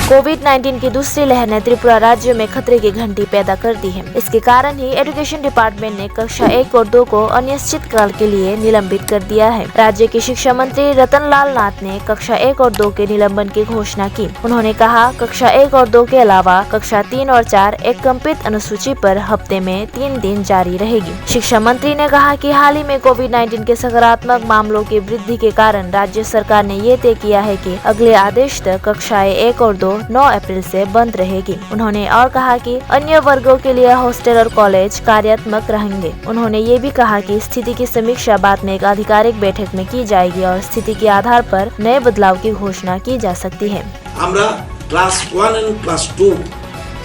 कोविड-19 की दूसरी लहर ने त्रिपुरा राज्य में खतरे की घंटी पैदा कर दी है। इसके कारण ही एजुकेशन डिपार्टमेंट ने कक्षा 1 और 2 को अनिश्चित काल के लिए निलंबित कर दिया है। राज्य के शिक्षा मंत्री रतन लाल नाथ ने कक्षा 1 और 2 के निलंबन की घोषणा की। उन्होंने कहा, कक्षा 1 और 2 के अलावा कक्षा 3 और 4 एक कंपित अनुसूची पर हफ्ते में 3 दिन जारी रहेगी। शिक्षा मंत्री ने कहा कि हाल ही में कोविड-19 के सकारात्मक मामलों की वृद्धि के कारण राज्य सरकार ने ये तय किया है कि अगले आदेश तक कक्षाएं 1 और 2 9 अप्रैल से बंद रहेगी। उन्होंने और कहा कि अन्य वर्गों के लिए हॉस्टल और कॉलेज कार्यात्मक रहेंगे। उन्होंने ये भी कहा कि स्थिति की समीक्षा बाद में एक आधिकारिक बैठक में की जाएगी और स्थिति के आधार पर नए बदलाव की घोषणा की जा सकती है। हमरा class 1 and class 2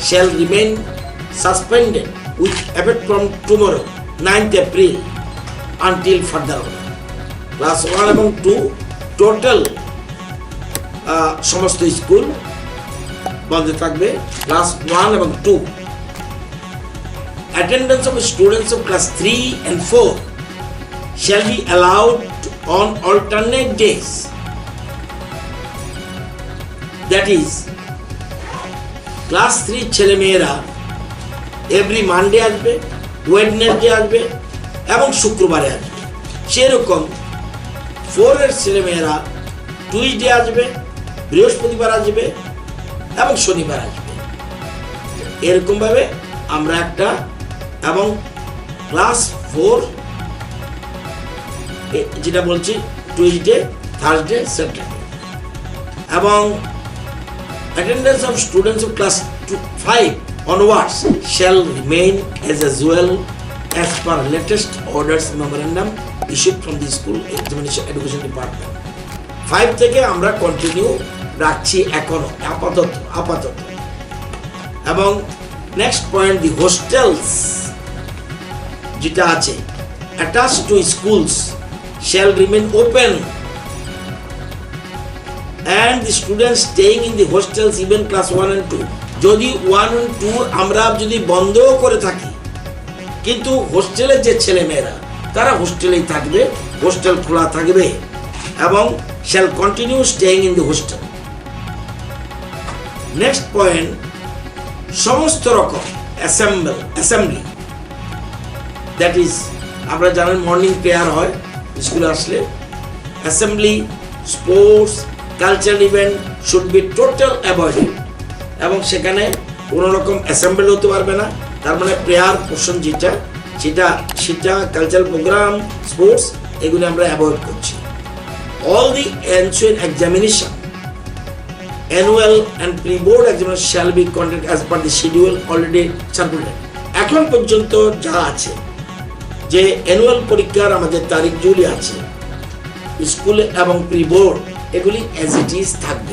shall remain suspended with effect from tomorrow 9th April until further order. Class 1 এবং 2 টোটাল সমস্ত স্কুল বন্ধ থাকবে। ক্লাস 1 এবং 2 attendance of students of class 3 and 4 shall be allowed on alternate days, that is class 3 ছেলেমেয়েরা every Monday আসবে, Wednesday আসবে এবং শুক্রবারে আসবে। সেরকম 4 এর ছেলেমেয়েরা টুইসডে আসবে, বৃহস্পতিবার আসবে এবং শনিবার আসবে। এরকম ভাবে আমরা একটা এবং ক্লাস 4 যেটা বলছি টুইসডে, থার্সডে, স্যাটারডে এবং attendance of students of class 5 onwards shall remain as usual as per latest orders memorandum issued from the school examination education department. 5 থেকে আমরা কন্টিনিউ রাখছি এখনো আপাতত এবং নেক্সট পয়েন্ট দি হোস্টেলস যেটা আছে attached to schools shall remain open and the students staying in the hostels even class 1 and 2 যদি 1 and 2 আমরা যদি বন্ধ করে থাকি কিন্তু হোস্টেলের যে ছেলেমেয়েরা তারা হোস্টেলেই থাকবে, হোস্টেল খোলা থাকবে এবং shall continue staying in the hostel. Next point সমস্ত রকম অ্যাসেম্বলি দ্যাট ইজ আমরা জানেন মর্নিং প্রেয়ার হয় স্কুলে আসলে, assembly, sports, cultural event should be total avoided এবং সেখানে কোনো রকম অ্যাসেম্বলি হতে পারবে না। তার মানে প্রেয়ার পোর্শন সেটা কালচারাল প্রোগ্রাম, স্পোর্টস এগুলো আমরা অ্যাভয়েড করছি। All the ensuing examination, annual and pre-board examination shall be conducted as per the schedule already circulated. এখন পর্যন্ত যা আছে যে অ্যানুয়াল পরীক্ষার আমাদের তারিখ জুলি আছে, স্কুলে এবং প্রি বোর্ড এগুলি অ্যাজ ইট ইজ থাকবে।